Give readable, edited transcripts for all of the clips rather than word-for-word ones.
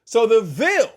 So the Ville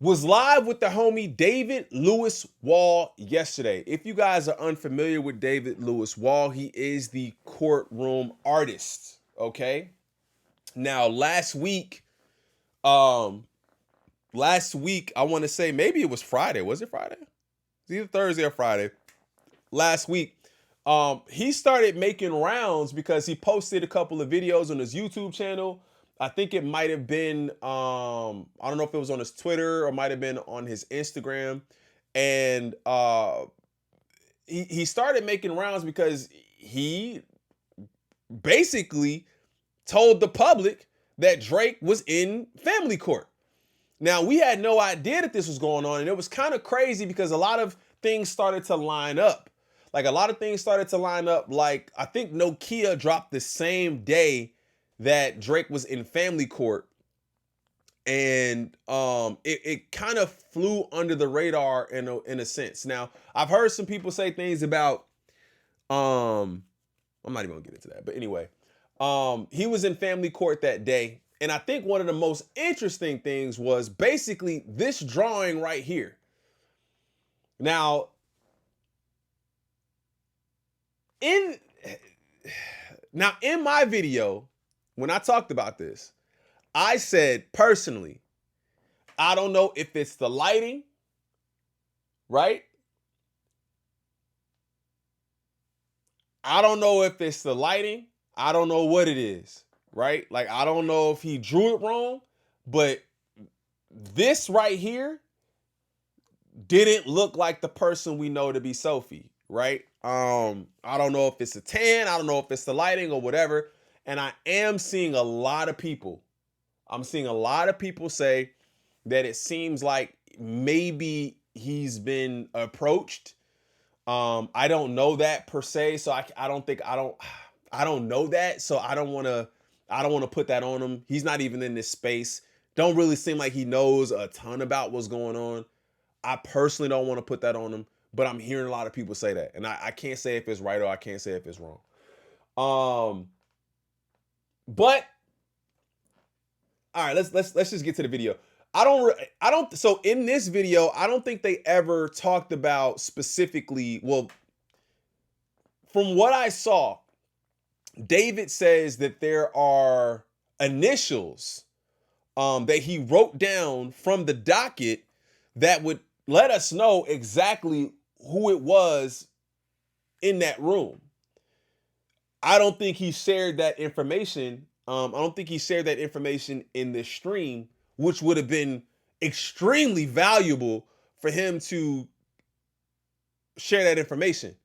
was live with the homie David Lewis Wall yesterday. If you guys are unfamiliar with David Lewis Wall, he is the courtroom artist. Okay. Now, last week, I want to say maybe it was Friday. Was it Friday? It's either Thursday or Friday. Last week, he started making rounds because he posted a couple of videos on his YouTube channel. I think it might have been, I don't know if it was on his Twitter or might have been on his Instagram. And he started making rounds because he basically told the public that Drake was in family court. Now, we had no idea that this was going on, and it was kind of crazy because a lot of things started to line up. Like, I think Nokia dropped the same day that Drake was in family court. And it kind of flew under the radar in a sense. Now, I've heard some people say things about, I'm not even gonna get into that. But anyway, he was in family court that day. And I think one of the most interesting things was basically this drawing right here. Now, in my video, when I talked about this, I said personally, I don't know if it's the lighting, right? I don't know if it's the lighting. I don't know what it is, right? Like, I don't know if he drew it wrong, but this right here didn't look like the person we know to be Sophie, right? I don't know if it's a tan. I don't know if it's the lighting or whatever. And I am seeing a lot of people. I'm seeing a lot of people say that it seems like maybe he's been approached. I don't know that per se, so I don't know that, so I don't want to put that on him. He's not even in this space. Don't really seem like he knows a ton about what's going on. I personally don't want to put that on him, but I'm hearing a lot of people say that, and I can't say if it's right or I can't say if it's wrong. But all right, let's just get to the video. So in this video, I don't think they ever talked about specifically, well, from what I saw, David says that there are initials that he wrote down from the docket that would let us know exactly who it was in that room. I don't think he shared that information. I don't think he shared that information in this stream, which would have been extremely valuable for him to share that information.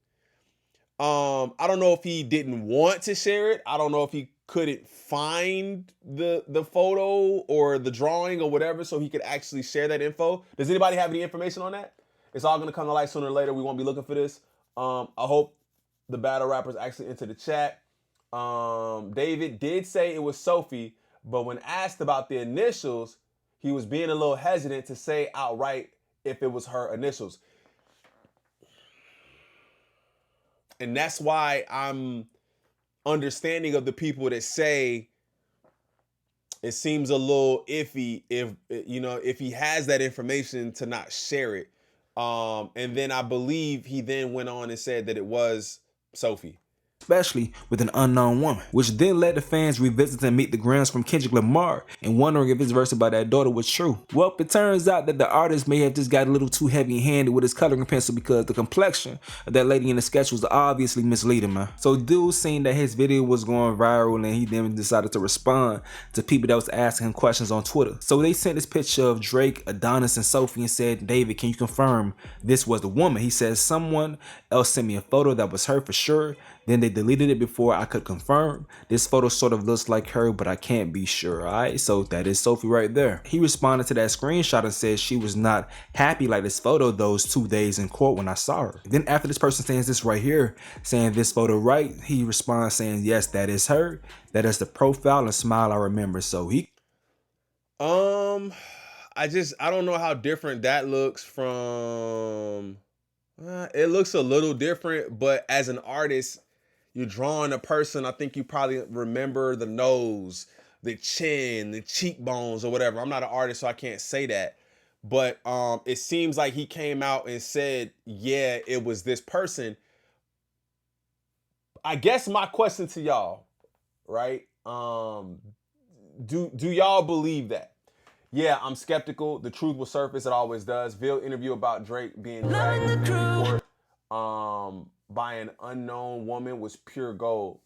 I don't know if he didn't want to share it. I don't know if he couldn't find the photo or the drawing or whatever so he could actually share that info. Does anybody have any information on that? It's all going to come to light sooner or later. We won't be looking for this. I hope the battle rappers actually enter the chat. David did say it was Sophie, but when asked about the initials, he was being a little hesitant to say outright if it was her initials. And that's why I'm understanding of the people that say it seems a little iffy if he has that information to not share it. And then I believe he then went on and said that it was Sophie. Especially with an unknown woman, which then led the fans revisit and meet the grounds from Kendrick Lamar and wondering if his verse about that daughter was true. Well, it turns out that the artist may have just got a little too heavy-handed with his coloring pencil because the complexion of that lady in the sketch was obviously misleading, man. So dude seen that his video was going viral and he then decided to respond to people that was asking him questions on Twitter. So they sent this picture of Drake, Adonis, and Sophie and said, "David, can you confirm this was the woman?" He says, "Someone else sent me a photo that was her for sure. Then they deleted it before I could confirm. This photo sort of looks like her, but I can't be sure." Alright, so that is Sophie right there. He responded to that screenshot and said she was not happy like this photo those 2 days in court when I saw her. Then after this person sends this right here, saying this photo right, he responds saying, "Yes, that is her. That is the profile and smile I remember." So he I don't know how different that looks from it looks a little different, but as an artist, you're drawing a person. I think you probably remember the nose, the chin, the cheekbones, or whatever. I'm not an artist, so I can't say that. But it seems like he came out and said, yeah, it was this person. I guess my question to y'all, right? Do y'all believe that? Yeah, I'm skeptical. The truth will surface. It always does. Ville interview about Drake being dragged in court by an unknown woman was pure gold.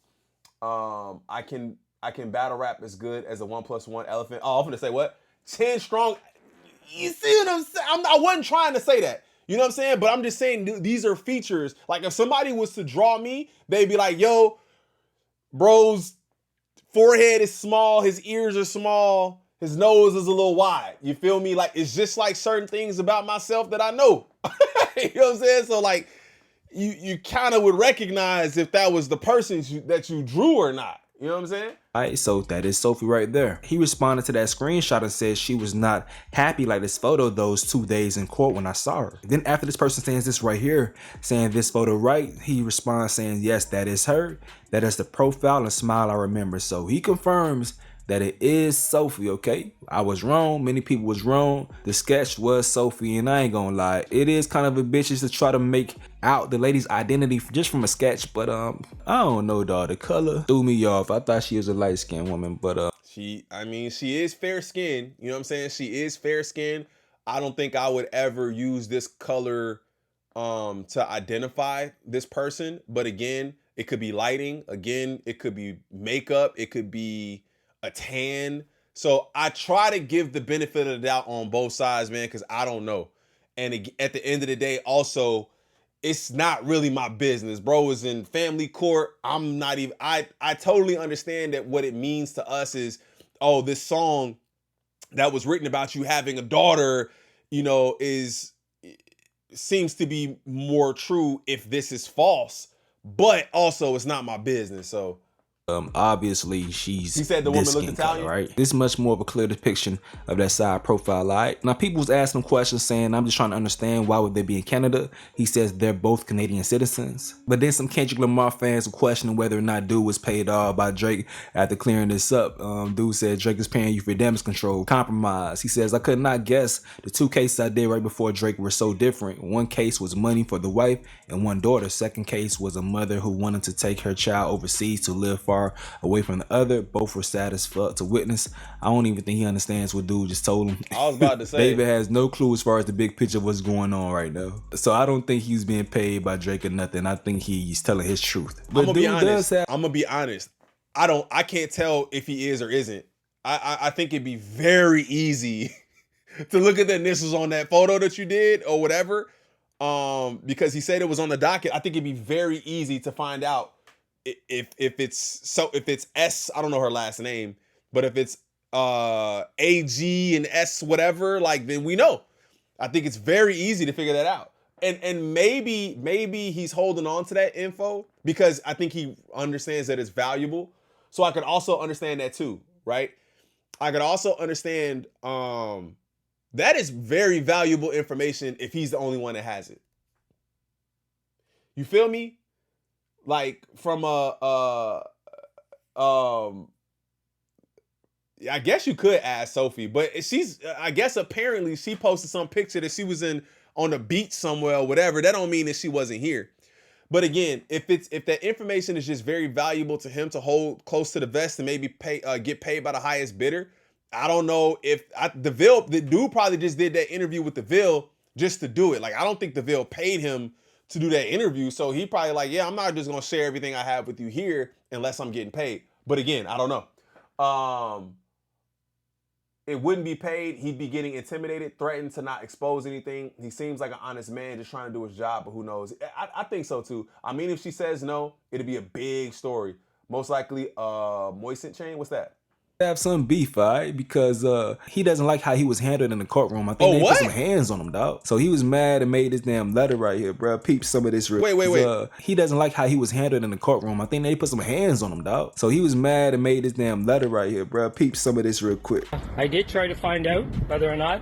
I can battle rap as good as a 1+1 elephant. Oh, I'm gonna say what? 10 strong. You see what I'm saying? I wasn't trying to say that. You know what I'm saying? But I'm just saying these are features. Like if somebody was to draw me, they'd be like, yo, bro's forehead is small, his ears are small, his nose is a little wide. You feel me? Like it's just like certain things about myself that I know. You know what I'm saying? So like you kind of would recognize if that was the person that you drew or not. You know what I'm saying? Alright, so that is Sophie right there. He responded to that screenshot and said she was not happy like this photo those 2 days in court when I saw her. Then after this person saying this right here, saying this photo right, he responds saying, yes, that is her. That is the profile and smile I remember. So he confirms that it is Sophie, okay? I was wrong. Many people was wrong. The sketch was Sophie, and I ain't gonna lie. It is kind of ambitious to try to make out the lady's identity just from a sketch, but I don't know, dog. The color threw me off. I thought she was a light-skinned woman, but she is fair-skinned. You know what I'm saying? She is fair-skinned. I don't think I would ever use this color to identify this person, but again, it could be lighting. Again, it could be makeup. It could be a tan. So I try to give the benefit of the doubt on both sides, man, because I don't know. And at the end of the day, also, it's not really my business. Bro is in family court. I'm not even, I totally understand that what it means to us is, oh, this song that was written about you having a daughter, you know, seems to be more true if this is false. But also, it's not my business, so. Obviously he said the woman looked Italian, right? This is much more of a clear depiction of that side profile, right? Now people was asking him questions saying, I'm just trying to understand why would they be in Canada? He says they're both Canadian citizens. But then some Kendrick Lamar fans were questioning whether or not dude was paid off by Drake after clearing this up. Dude said Drake is paying you for damage control, compromise. He says, I could not guess the 2 cases I did right before Drake were so different. One case was money for the wife and one daughter. Second case was a mother who wanted to take her child overseas to live far away from the other. Both were sad as fuck to witness. I don't even think he understands what dude just told him. I was about to say David has no clue as far as the big picture of what's going on right now. So I don't think he's being paid by Drake or nothing. I think he's telling his truth. But I'm gonna be honest. I can't tell if he is or isn't. I think it'd be very easy to look at the initials on that photo that you did or whatever. Because he said it was on the docket. I think it'd be very easy to find out if it's S, I don't know her last name, but if it's AG and S whatever, like then we know. I think it's very easy to figure that out. And maybe he's holding on to that info because I think he understands that it's valuable. So I could also understand that too, right? I could also understand that is very valuable information if he's the only one that has it. You feel me? Like from I guess you could ask Sophie, but I guess apparently she posted some picture that she was on the beach somewhere or whatever. That don't mean that she wasn't here. But again, if that information is just very valuable to him to hold close to the vest and maybe get paid by the highest bidder, I don't know if the dude probably just did that interview with the Ville just to do it. Like I don't think the Ville paid him to do that interview. So he probably like, yeah, I'm not just gonna share everything I have with you here unless I'm getting paid. But again, I don't know. It wouldn't be paid. He'd be getting intimidated, threatened to not expose anything. He seems like an honest man just trying to do his job, but who knows? I think so too. I mean, if she says no, it'd be a big story. Most likely, moisten chain. What's that? Have some beef, alright? Because he doesn't like how he was handled in the courtroom. I think they put some hands on him, dog. So he was mad and made this damn letter right here, bro. Peep some of this real. Wait. He doesn't like how he was handled in the courtroom. I think they put some hands on him, dog. So he was mad and made this damn letter right here, bro. Peep some of this real quick. I did try to find out whether or not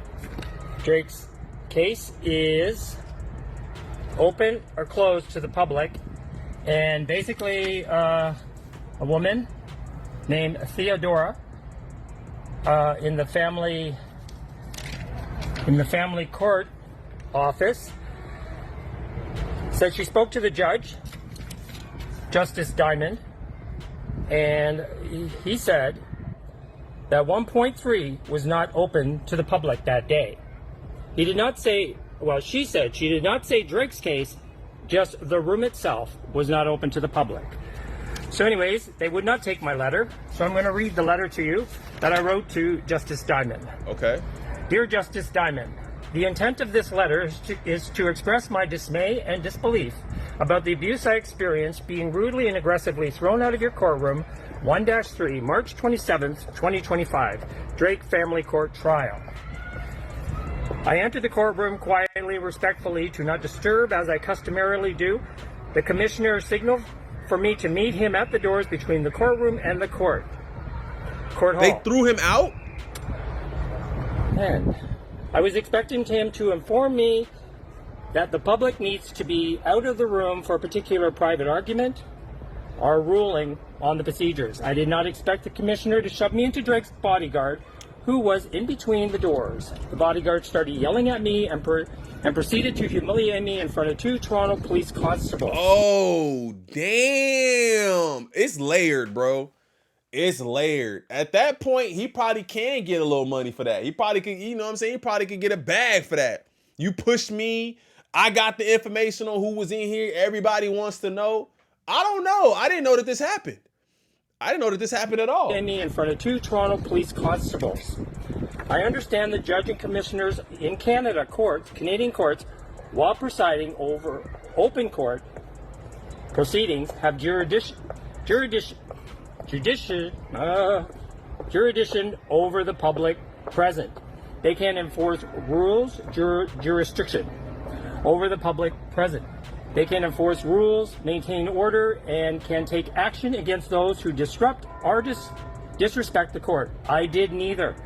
Drake's case is open or closed to the public. And basically, a woman named Theodora in the family court office said she spoke to the judge, Justice Diamond, and he said that 1.3 was not open to the public that day. He did not say, well, she said she did not say Drake's case, just the room itself was not open to the public. So anyways, they would not take my letter, so I'm going to read the letter to you that I wrote to Justice Diamond. Okay. Dear Justice Diamond, the intent of this letter is to express my dismay and disbelief about the abuse I experienced being rudely and aggressively thrown out of your courtroom, 1-3, March 27th, 2025, Drake Family Court Trial. I entered the courtroom quietly, respectfully, to not disturb as I customarily do. The commissioner signaled for me to meet him at the doors between the courtroom and the court hall. They threw him out? And I was expecting him to inform me that the public needs to be out of the room for a particular private argument or ruling on the procedures. I did not expect the commissioner to shove me into Drake's bodyguard, who was in between the doors. The bodyguard started yelling at me and proceeded to humiliate me in front of 2 Toronto police constables. Oh, damn. It's layered, bro. It's layered. At that point, he probably can get a little money for that. He probably could, you know what I'm saying? He probably could get a bag for that. You pushed me. I got the information on who was in here. Everybody wants to know. I don't know. I didn't know that this happened. I didn't know that this happened at all. Me in front of 2 Toronto police constables. I understand the judge and commissioners in Canadian courts, while presiding over open court proceedings, have jurisdiction over the public present. They can enforce rules, jurisdiction over the public present. They can enforce rules, maintain order, and can take action against those who disrupt or disrespect the court. I did neither.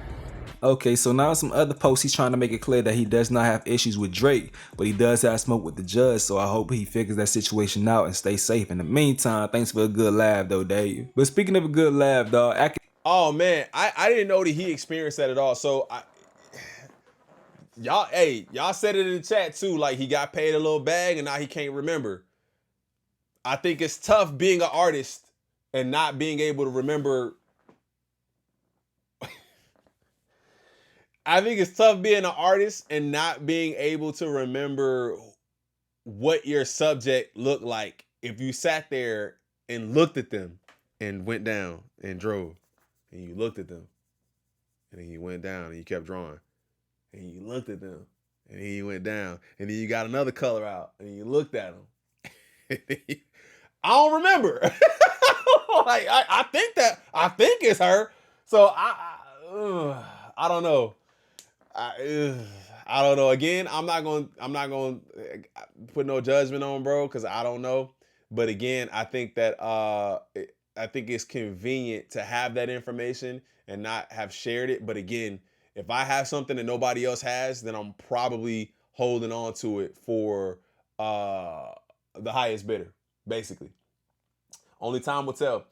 Okay, so now some other posts, he's trying to make it clear that he does not have issues with Drake, but he does have smoke with the judge, so I hope he figures that situation out and stays safe. In the meantime, thanks for a good laugh though, Dave. But speaking of a good laugh, dog, oh man, I didn't know that he experienced that at all. So y'all said it in the chat too, like he got paid a little bag and now he can't remember. I think it's tough being an artist and not being able to remember. I think it's tough being an artist and not being able to remember what your subject looked like if you sat there and looked at them and went down and drove and you looked at them and then you went down and you kept drawing and you looked at them and then you went down and then you got another color out and you looked at them. I don't remember. Like I think it's her. So I don't know. I don't know. Again, I'm not going to put no judgment on bro because I don't know. But again, I think that I think it's convenient to have that information and not have shared it. But again, if I have something that nobody else has, then I'm probably holding on to it for the highest bidder, basically. Only time will tell.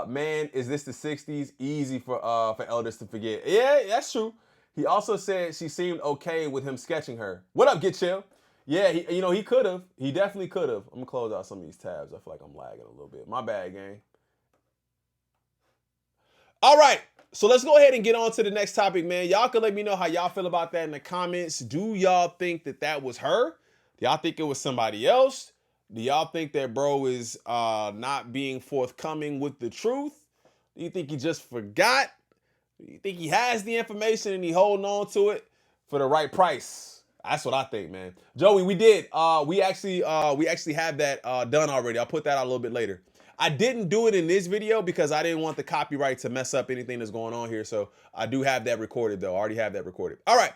Man, is this the 60s? Easy for elders to forget. Yeah, that's true. He also said she seemed okay with him sketching her. What up, Get Chill? Yeah, he could have. He definitely could have. I'm going to close out some of these tabs. I feel like I'm lagging a little bit. My bad, gang. All right. So let's go ahead and get on to the next topic, man. Y'all can let me know how y'all feel about that in the comments. Do y'all think that was her? Do y'all think it was somebody else? Do y'all think that bro is not being forthcoming with the truth? Do you think he just forgot? Do you think he has the information and he holding on to it for the right price? That's what I think, man. Joey, we did. We actually have that done already. I'll put that out a little bit later. I didn't do it in this video because I didn't want the copyright to mess up anything that's going on here. So I do have that recorded though. I already have that recorded. All right.